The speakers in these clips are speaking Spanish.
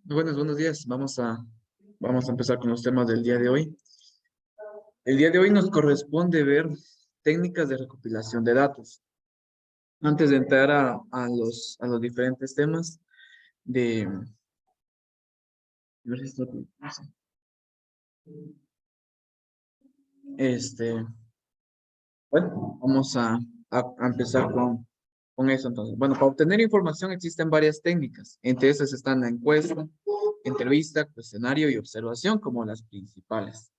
Buenos días. Vamos a empezar con los temas del día de hoy. El día de hoy nos corresponde ver técnicas de recopilación de datos. Antes de entrar a los diferentes temas de... Este, bueno, vamos a empezar con eso entonces. Bueno, para obtener información existen varias técnicas. Entre esas están la encuesta, entrevista, cuestionario y observación como las principales.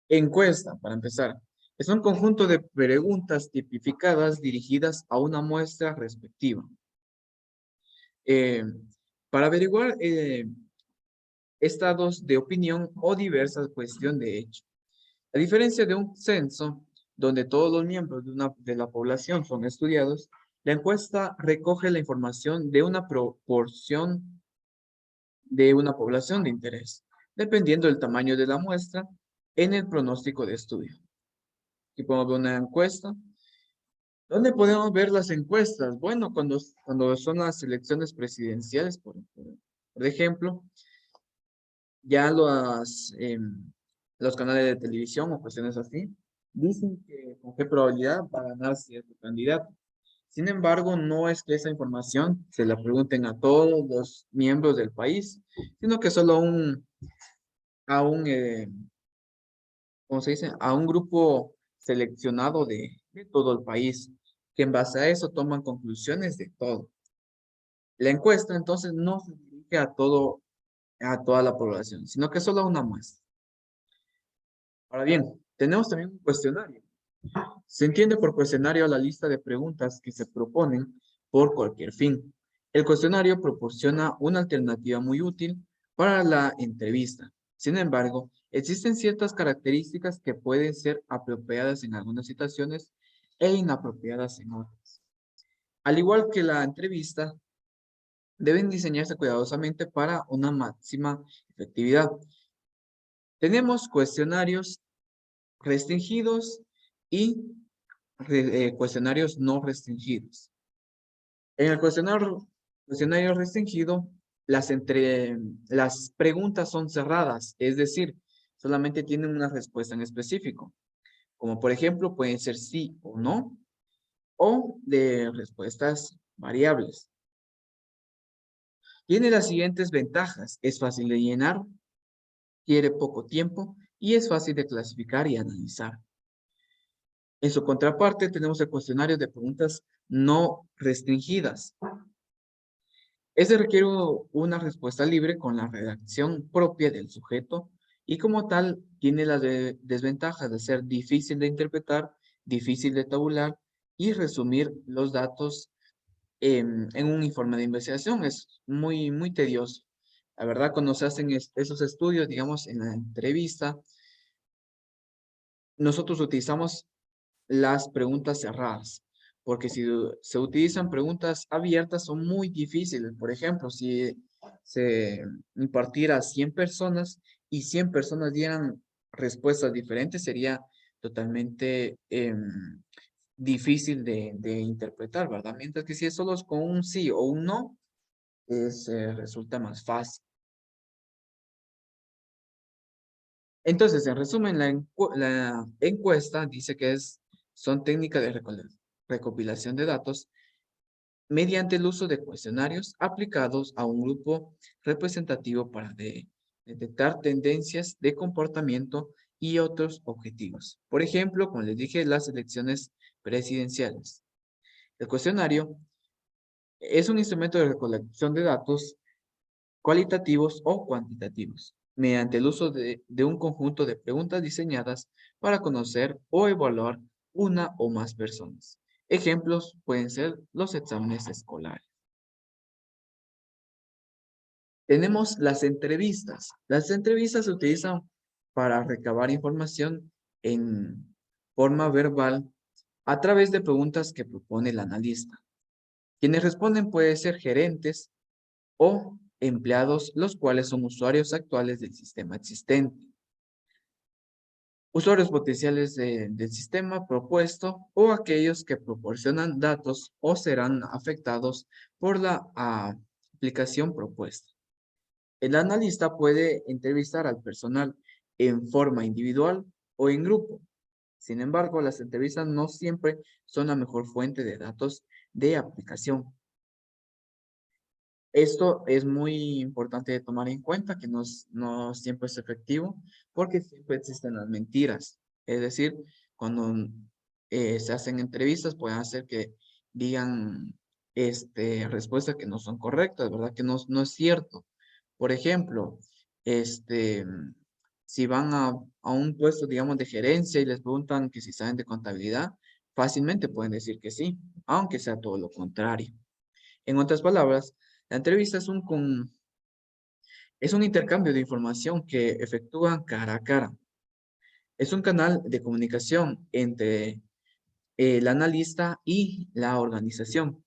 Encuesta, para empezar, es un conjunto de preguntas tipificadas dirigidas a una muestra respectiva. Eh, para averiguar estados de opinión o diversa cuestión de hecho. A diferencia de un censo, donde todos los miembros de la población son estudiados, la encuesta recoge la información de una proporción de una población de interés, dependiendo del tamaño de la muestra en el pronóstico de estudio. Aquí podemos ver una encuesta. ¿Dónde podemos ver las encuestas? Bueno, cuando son las elecciones presidenciales, por ejemplo, ya los canales de televisión o cuestiones así, dicen que con qué probabilidad va a ganar cierto candidato. Sin embargo, no es que esa información se la pregunten a todos los miembros del país, sino que solo a un ¿cómo se dice? A un grupo seleccionado de todo el país, que en base a eso toman conclusiones de todo. La encuesta entonces no se dirige a toda la población, sino que solo a una muestra. Ahora bien, tenemos también un cuestionario. Se entiende por cuestionario la lista de preguntas que se proponen por cualquier fin. El cuestionario proporciona una alternativa muy útil para la entrevista. Sin embargo, existen ciertas características que pueden ser apropiadas en algunas situaciones e inapropiadas en otras. Al igual que la entrevista, deben diseñarse cuidadosamente para una máxima efectividad. Tenemos cuestionarios restringidos y cuestionarios no restringidos. En el cuestionario restringido, las preguntas son cerradas, es decir, solamente tienen una respuesta en específico, como por ejemplo pueden ser sí o no, o de respuestas variables. Tiene las siguientes ventajas: es fácil de llenar, quiere poco tiempo y es fácil de clasificar y analizar. En su contraparte tenemos el cuestionario de preguntas no restringidas. Este requiere una respuesta libre con la redacción propia del sujeto y como tal tiene las desventajas de ser difícil de interpretar, difícil de tabular y resumir los datos en un informe de investigación. Es muy tedioso. La verdad, cuando se hacen esos estudios, digamos, en la entrevista, nosotros utilizamos las preguntas cerradas, porque si se utilizan preguntas abiertas son muy difíciles. Por ejemplo, si se impartiera a 100 personas y 100 personas dieran respuestas diferentes, sería totalmente difícil de interpretar, ¿verdad? Mientras que si es solo con un sí o un no, resulta más fácil. Entonces, en resumen, la encuesta dice que son técnicas de recopilación de datos mediante el uso de cuestionarios aplicados a un grupo representativo para detectar tendencias de comportamiento y otros objetivos. Por ejemplo, como les dije, las elecciones presidenciales. El cuestionario es un instrumento de recolección de datos cualitativos o cuantitativos, mediante el uso de un conjunto de preguntas diseñadas para conocer o evaluar una o más personas. Ejemplos pueden ser los exámenes escolares. Tenemos las entrevistas. Las entrevistas se utilizan para recabar información en forma verbal a través de preguntas que propone el analista. Quienes responden pueden ser gerentes o empleados, los cuales son usuarios actuales del sistema existente. Usuarios potenciales del sistema propuesto o aquellos que proporcionan datos o serán afectados por la explicación propuesta. El analista puede entrevistar al personal en forma individual o en grupo. Sin embargo, las entrevistas no siempre son la mejor fuente de datos de aplicación. Esto es muy importante de tomar en cuenta, que no siempre es efectivo, porque siempre existen las mentiras. Es decir, cuando se hacen entrevistas, pueden hacer que digan respuestas que no son correctas, ¿verdad? Que no es cierto. Por ejemplo, este, si van a un puesto, digamos, de gerencia y les preguntan que si saben de contabilidad, fácilmente pueden decir que sí, aunque sea todo lo contrario. En otras palabras, la entrevista es un intercambio de información que efectúan cara a cara. Es un canal de comunicación entre el analista y la organización.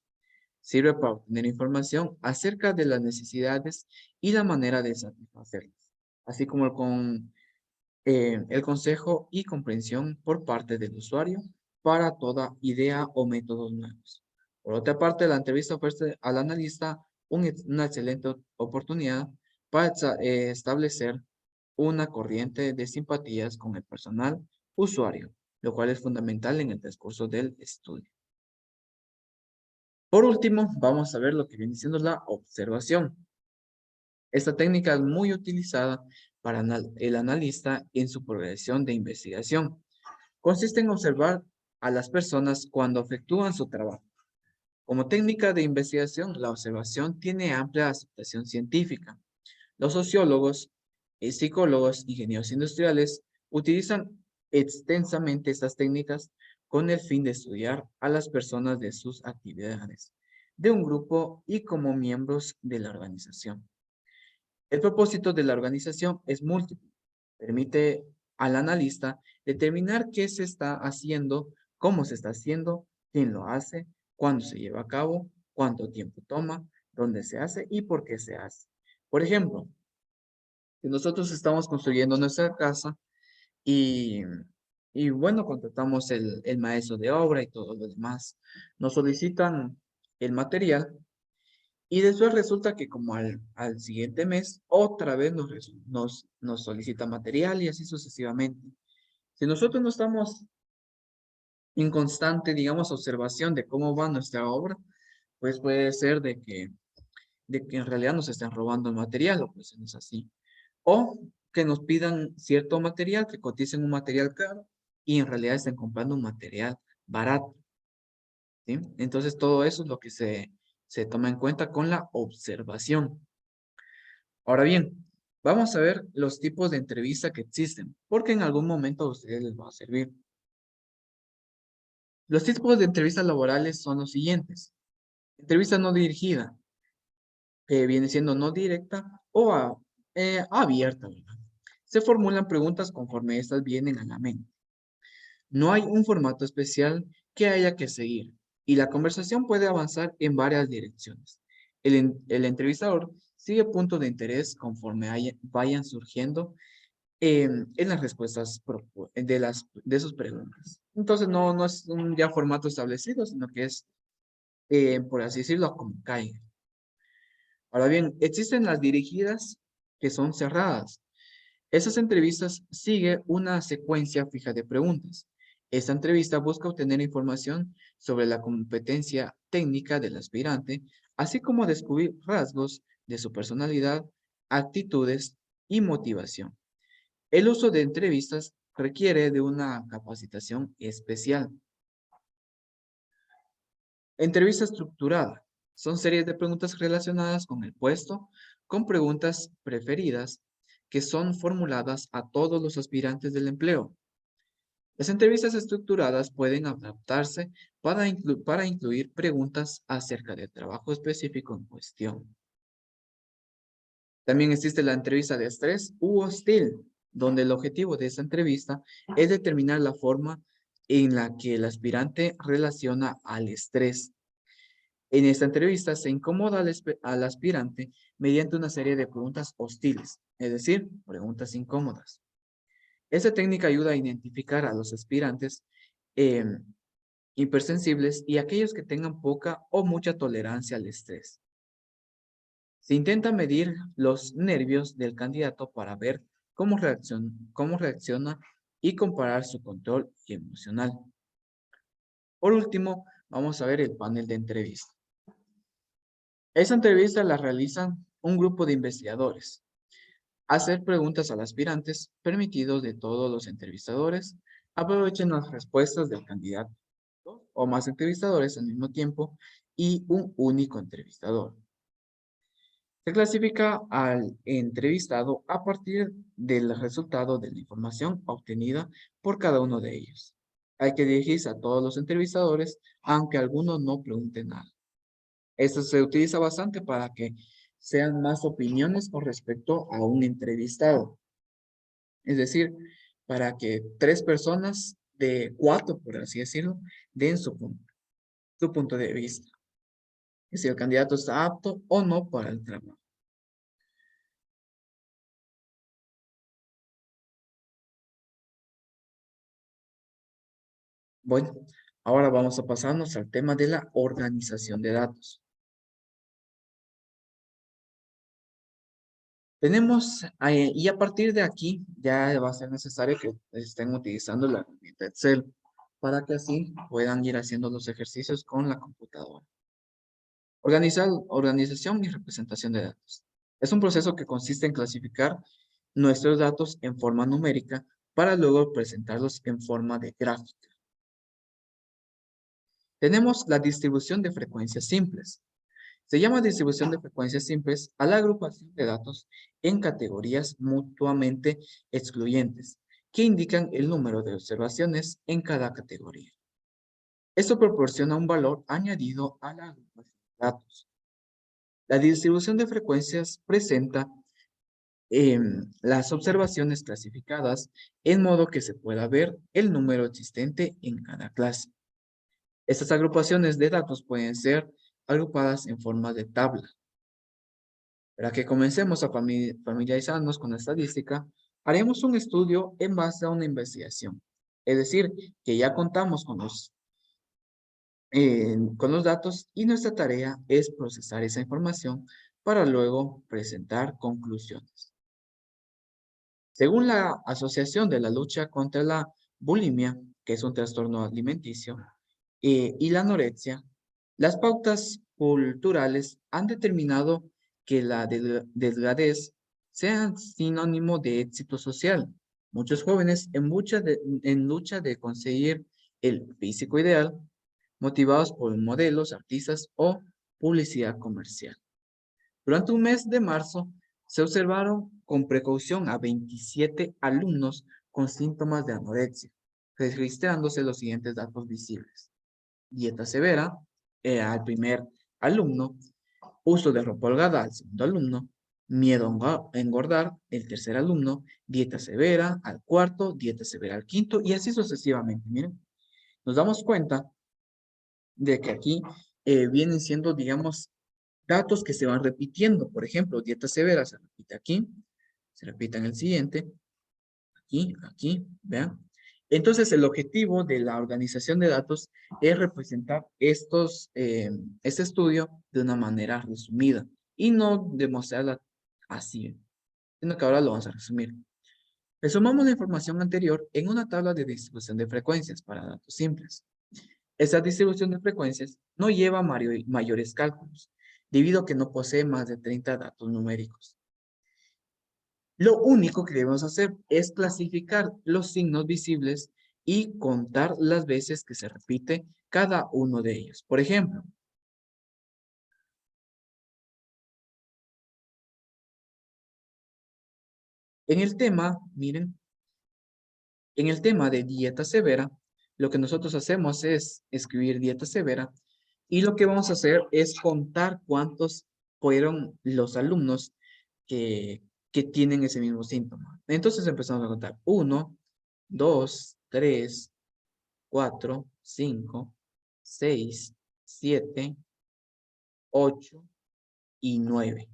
Sirve para obtener información acerca de las necesidades y la manera de satisfacerlas, así como el consejo y comprensión por parte del usuario para toda idea o métodos nuevos. Por otra parte, la entrevista ofrece al analista una excelente oportunidad para establecer una corriente de simpatías con el personal usuario, lo cual es fundamental en el transcurso del estudio. Por último, vamos a ver lo que viene siendo la observación. Esta técnica es muy utilizada para el analista en su progresión de investigación. Consiste en observar a las personas cuando efectúan su trabajo. Como técnica de investigación, la observación tiene amplia aceptación científica. Los sociólogos, psicólogos, ingenieros industriales utilizan extensamente estas técnicas con el fin de estudiar a las personas de sus actividades, de un grupo y como miembros de la organización. El propósito de la organización es múltiple. Permite al analista determinar qué se está haciendo, cómo se está haciendo, quién lo hace, cuándo se lleva a cabo, cuánto tiempo toma, dónde se hace y por qué se hace. Por ejemplo, si nosotros estamos construyendo nuestra casa y, y bueno, contratamos el maestro de obra y todo lo demás, nos solicitan el material. Y después resulta que como al siguiente mes, otra vez nos solicita material y así sucesivamente. Si nosotros no estamos en constante, digamos, observación de cómo va nuestra obra, pues puede ser de que en realidad nos estén robando el material, o pues no es así. O que nos pidan cierto material, que coticen un material caro y en realidad estén comprando un material barato, ¿sí? Entonces todo eso es lo que se toma en cuenta con la observación. Ahora bien, vamos a ver los tipos de entrevista que existen, porque en algún momento a ustedes les va a servir. Los tipos de entrevistas laborales son los siguientes. Entrevista no dirigida, que viene siendo no directa o abierta, ¿verdad? Se formulan preguntas conforme estas vienen a la mente. No hay un formato especial que haya que seguir y la conversación puede avanzar en varias direcciones. El entrevistador sigue puntos de interés conforme vayan surgiendo en las respuestas de sus preguntas. Entonces no es un ya formato establecido, sino que es, por así decirlo, como caiga. Ahora bien, existen las dirigidas que son cerradas. Esas entrevistas sigue una secuencia fija de preguntas. Esta entrevista busca obtener información sobre la competencia técnica del aspirante, así como descubrir rasgos de su personalidad, actitudes y motivación. El uso de entrevistas requiere de una capacitación especial. Entrevista estructurada. Son series de preguntas relacionadas con el puesto, con preguntas preferidas que son formuladas a todos los aspirantes del empleo. Las entrevistas estructuradas pueden adaptarse para incluir preguntas acerca del trabajo específico en cuestión. También existe la entrevista de estrés u hostil, donde el objetivo de esta entrevista es determinar la forma en la que el aspirante relaciona al estrés. En esta entrevista se incomoda al aspirante mediante una serie de preguntas hostiles, es decir, preguntas incómodas. Esta técnica ayuda a identificar a los aspirantes eh, hipersensibles y aquellos que tengan poca o mucha tolerancia al estrés. Se intenta medir los nervios del candidato para ver cómo reacciona y comparar su control emocional. Por último, vamos a ver el panel de entrevista. Esa entrevista la realizan un grupo de investigadores. Hacer preguntas al aspirante, permitidos de todos los entrevistadores, aprovechen las respuestas del candidato o más entrevistadores al mismo tiempo y un único entrevistador. Se clasifica al entrevistado a partir del resultado de la información obtenida por cada uno de ellos. Hay que dirigirse a todos los entrevistadores, aunque algunos no pregunten nada. Esto se utiliza bastante para que sean más opiniones con respecto a un entrevistado. Es decir, para que 3 personas de 4, por así decirlo, den su punto de vista. Si el candidato está apto o no para el trabajo. Bueno, ahora vamos a pasarnos al tema de la organización de datos. Tenemos, y a partir de aquí, ya va a ser necesario que estén utilizando la herramienta Excel para que así puedan ir haciendo los ejercicios con la computadora. Organización y representación de datos. Es un proceso que consiste en clasificar nuestros datos en forma numérica para luego presentarlos en forma de gráfica. Tenemos la distribución de frecuencias simples. Se llama distribución de frecuencias simples a la agrupación de datos en categorías mutuamente excluyentes, que indican el número de observaciones en cada categoría. Esto proporciona un valor añadido a la agrupación de datos. La distribución de frecuencias presenta las observaciones clasificadas en modo que se pueda ver el número existente en cada clase. Estas agrupaciones de datos pueden ser agrupadas en forma de tabla. Para que comencemos a familiarizarnos con la estadística, haremos un estudio en base a una investigación. Es decir, que ya contamos con los datos y nuestra tarea es procesar esa información para luego presentar conclusiones. Según la Asociación de la Lucha contra la Bulimia, que es un trastorno alimenticio, y la anorexia, las pautas culturales han determinado que la delgadez sea sinónimo de éxito social. Muchos jóvenes en lucha de conseguir el físico ideal, motivados por modelos, artistas o publicidad comercial. Durante un mes de marzo, se observaron con precaución a 27 alumnos con síntomas de anorexia, registrándose los siguientes datos visibles. Dieta severa al primer alumno, uso de ropa holgada al segundo alumno, miedo a engordar el tercer alumno, dieta severa al cuarto, dieta severa al quinto y así sucesivamente. Miren, nos damos cuenta de que aquí vienen siendo, digamos, datos que se van repitiendo. Por ejemplo, dieta severa se repite aquí, se repite en el siguiente, aquí, vean. Entonces, el objetivo de la organización de datos es representar este estudio de una manera resumida y no demostrarla así, sino que ahora lo vamos a resumir. Resumamos la información anterior en una tabla de distribución de frecuencias para datos simples. Esta distribución de frecuencias no lleva mayores cálculos, debido a que no posee más de 30 datos numéricos. Lo único que debemos hacer es clasificar los signos visibles y contar las veces que se repite cada uno de ellos. Por ejemplo, en el tema, miren, en el tema de dieta severa, lo que nosotros hacemos es escribir dieta severa y lo que vamos a hacer es contar cuántos fueron los alumnos que tienen ese mismo síntoma. Entonces empezamos a contar 1, 2, 3, 4, 5, 6, 7, 8 y 9.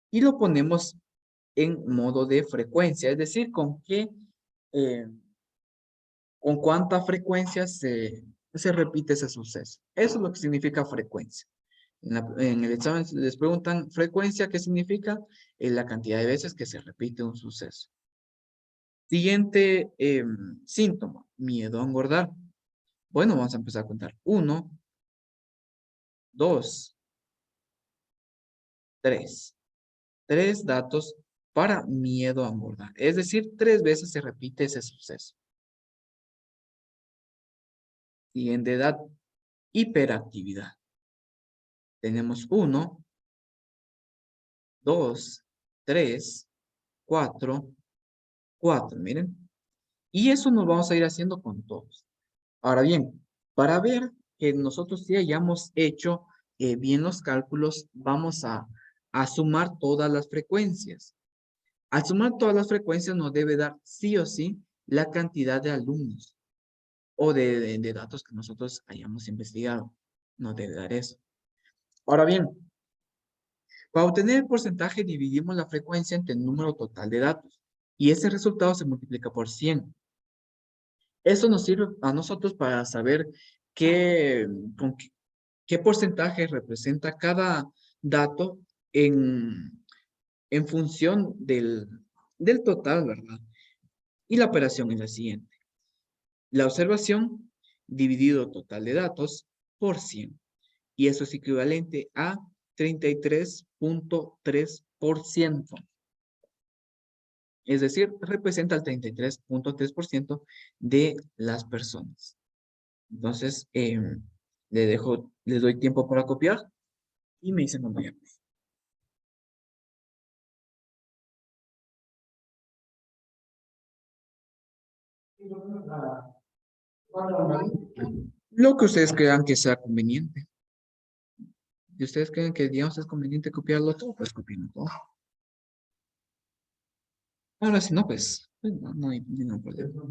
Y lo ponemos en modo de frecuencia, es decir, eh, con cuánta frecuencia se repite ese suceso. Eso es lo que significa frecuencia. En el examen les preguntan frecuencia, ¿qué significa? Es la cantidad de veces que se repite un suceso. Siguiente síntoma, miedo a engordar. Bueno, vamos a empezar a contar. 1, 2, 3. 3 datos para miedo a engordar. Es decir, 3 veces se repite ese suceso. Siguiente dato, hiperactividad. Tenemos 1, 2, 3, 4, 4. Miren. Y eso nos vamos a ir haciendo con todos. Ahora bien, para ver que nosotros sí hayamos hecho bien los cálculos, vamos a sumar todas las frecuencias. Al sumar todas las frecuencias nos debe dar sí o sí la cantidad de alumnos o de datos que nosotros hayamos investigado. Nos debe dar eso. Ahora bien, para obtener el porcentaje dividimos la frecuencia entre el número total de datos y ese resultado se multiplica por 100. Eso nos sirve a nosotros para saber qué, con qué porcentaje representa cada dato en función del total, ¿verdad? Y la operación es la siguiente. La observación dividido total de datos por 100. Y eso es equivalente a 33.3%. Es decir, representa el 33.3% de las personas. Entonces, les doy tiempo para copiar y me dicen cuando ya. Lo que ustedes crean que sea conveniente. Si ustedes creen que, digamos, es conveniente copiarlo todo, pues copienlo todo. Ahora, si no, pues no, no hay ningún problema.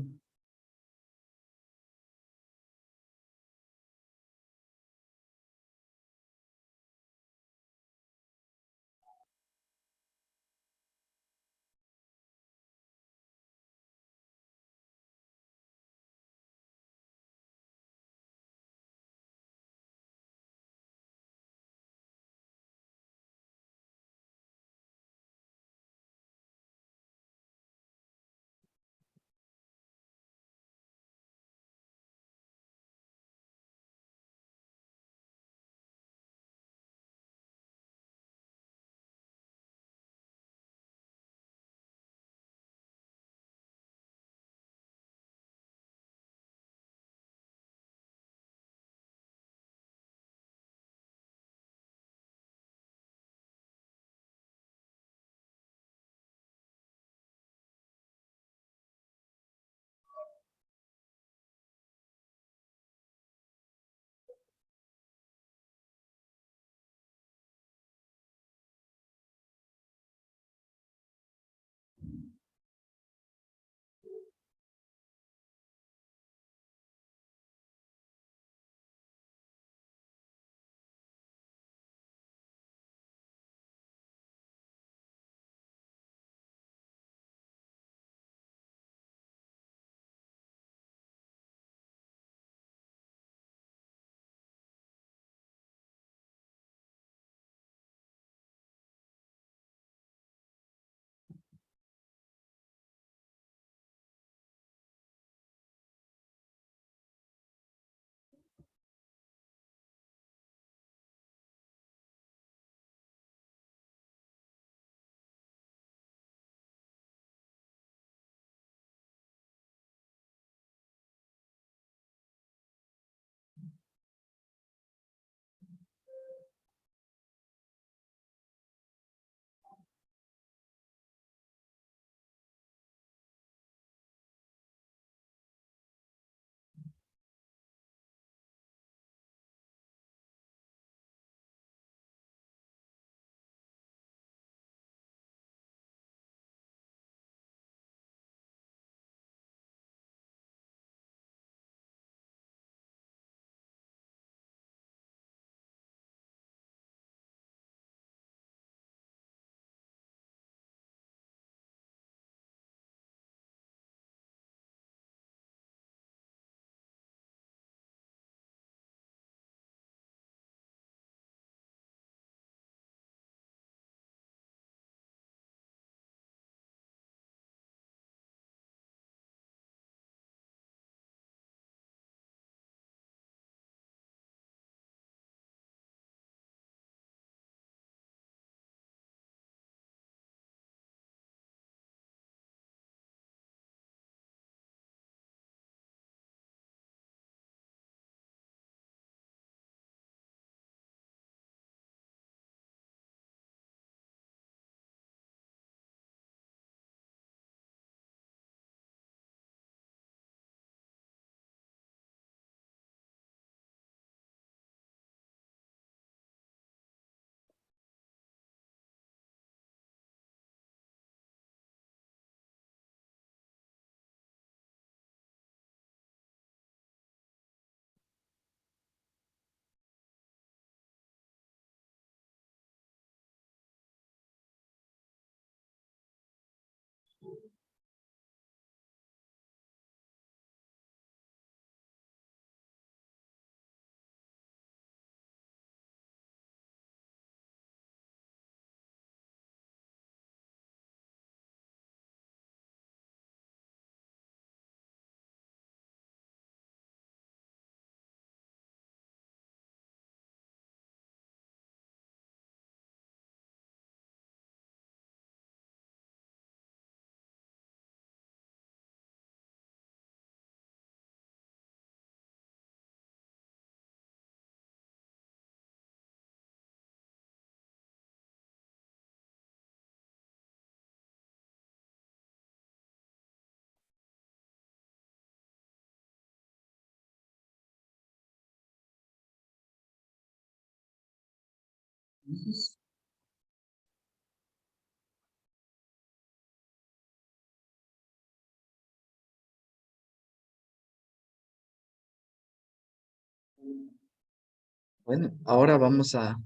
Bueno, ahora vamos a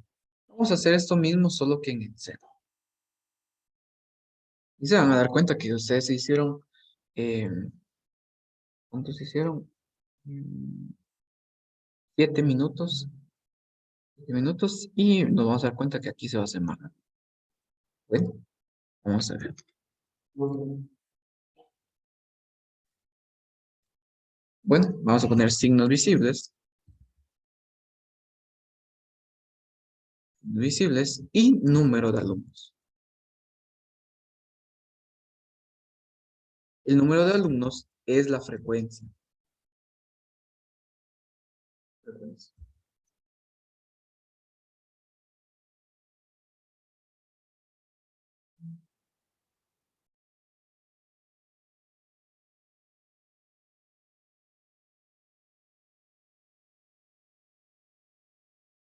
hacer esto mismo, solo que en Excel. Y se van a dar cuenta que ustedes se hicieron, eh, ¿cuántos se hicieron? Mm, 7 minutos, 7 minutos, y nos vamos a dar cuenta que aquí se va a hacer más rápido. Bueno, vamos a ver. Bueno, vamos a poner signos visibles y número de alumnos. El número de alumnos es la frecuencia.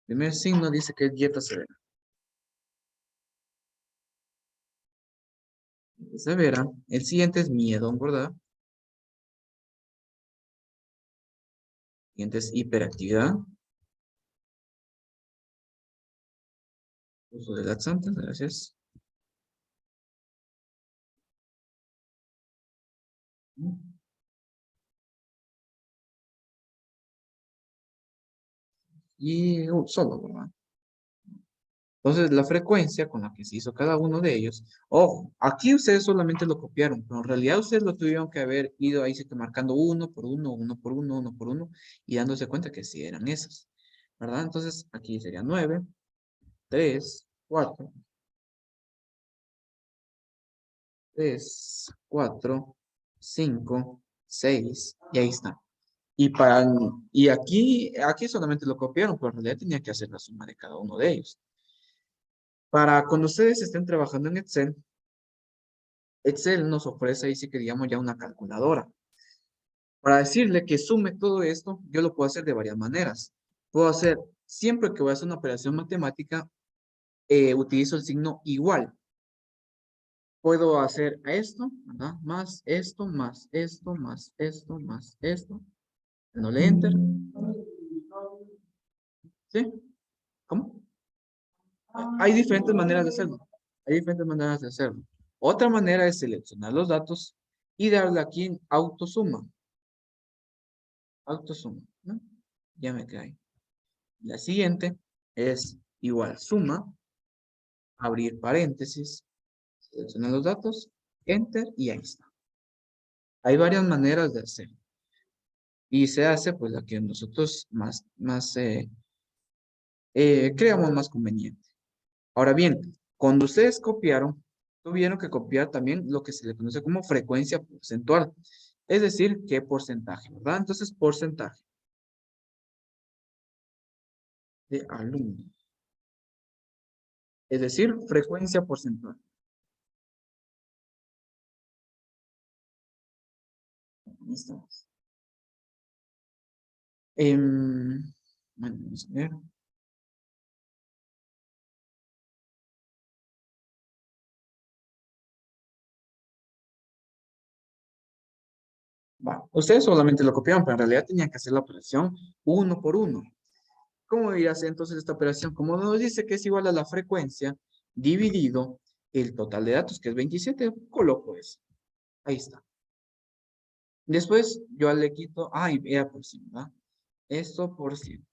Primer signo dice que es dieta severa. Severa. El siguiente es miedo, ¿verdad? El siguiente es hiperactividad. Uso de laxantes, gracias. Y solo, ¿verdad? Entonces, la frecuencia con la que se hizo cada uno de ellos, ojo, aquí ustedes solamente lo copiaron, pero en realidad ustedes lo tuvieron que haber ido ahí sí que marcando uno por uno, uno por uno, uno por uno, y dándose cuenta que sí eran esas, ¿verdad? Entonces, aquí sería 9, 3, 4, 3, 4, 5, 6, y ahí está. Y, y aquí solamente lo copiaron, pero en realidad tenía que hacer la suma de cada uno de ellos. Para cuando ustedes estén trabajando en Excel, Excel nos ofrece ahí sí que digamos ya una calculadora. Para decirle que sume todo esto, yo lo puedo hacer de varias maneras. Puedo hacer, siempre que voy a hacer una operación matemática, utilizo el signo igual. Puedo hacer esto, ¿verdad? Más esto, más esto, más esto, más esto. Dándole enter. ¿Sí? ¿Cómo? Hay diferentes maneras de hacerlo. Hay diferentes maneras de hacerlo. Otra manera es seleccionar los datos y darle aquí en autosuma. Autosuma, ¿no? Ya me cae. La siguiente es igual suma, abrir paréntesis, seleccionar los datos, enter y ahí está. Hay varias maneras de hacer. Y se hace pues la que nosotros creamos más conveniente. Ahora bien, cuando ustedes copiaron, tuvieron que copiar también lo que se le conoce como frecuencia porcentual. Es decir, qué porcentaje, ¿verdad? Entonces, porcentaje de alumnos. Es decir, frecuencia porcentual. Ahí estamos. Bueno, vamos a ver. Va, ustedes solamente lo copiaron, pero en realidad tenían que hacer la operación uno por uno. ¿Cómo diría entonces esta operación? Como nos dice que es igual a la frecuencia dividido el total de datos, que es 27, coloco eso. Ahí está. Después yo le quito, y vea por 100, ¿verdad? Esto por 100.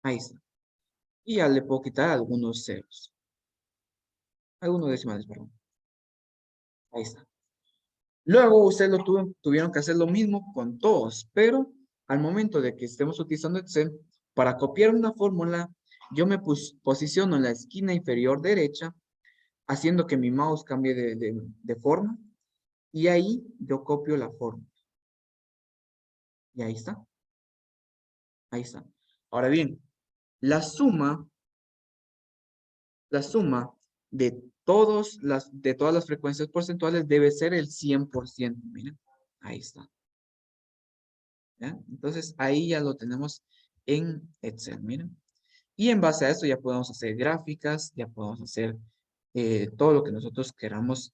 Ahí está. Y ya le puedo quitar algunos ceros. Algunos decimales, perdón. Ahí está. Luego ustedes tuvieron que hacer lo mismo con todos, pero al momento de que estemos utilizando Excel, para copiar una fórmula, yo me posiciono en la esquina inferior derecha, haciendo que mi mouse cambie de forma, y ahí yo copio la fórmula. Y ahí está. Ahí está. Ahora bien, la suma, la suma de todas las frecuencias porcentuales debe ser el 100%. Miren, ahí está. ¿Ya? Entonces, ahí ya lo tenemos en Excel, miren. Y en base a eso ya podemos hacer gráficas, ya podemos hacer todo lo que nosotros queramos.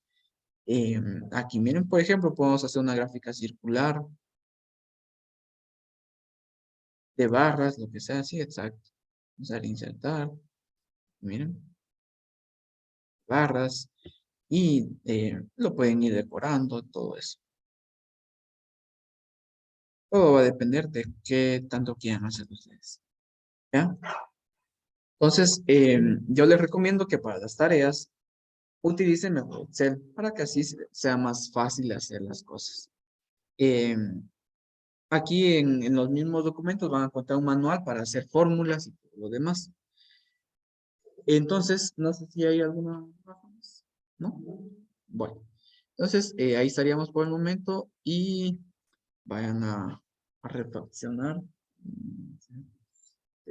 Aquí miren, por ejemplo, podemos hacer una gráfica circular de barras, lo que sea, sí, exacto. Vamos a dar insertar, miren, barras, y lo pueden ir decorando, todo eso. Todo va a depender de qué tanto quieran hacer ustedes. ¿Ya? Entonces, yo les recomiendo que para las tareas utilicen mejor Excel para que así sea más fácil hacer las cosas. Aquí en los mismos documentos van a encontrar un manual para hacer fórmulas y todo lo demás. Entonces, no sé si hay alguna razón más, ¿no? Bueno, entonces ahí estaríamos por el momento y vayan a reflexionar.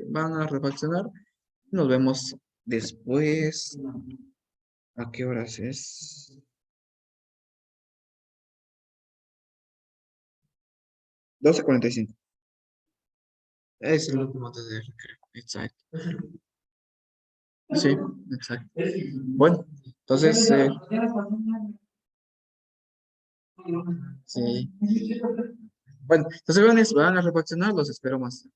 Van a reflexionar. Nos vemos después. ¿A qué horas es? 12:45. Es el último antes de recreo. Exacto. Sí, exacto. Bueno, entonces, sí. Bueno, entonces van a reflexionar, los espero más.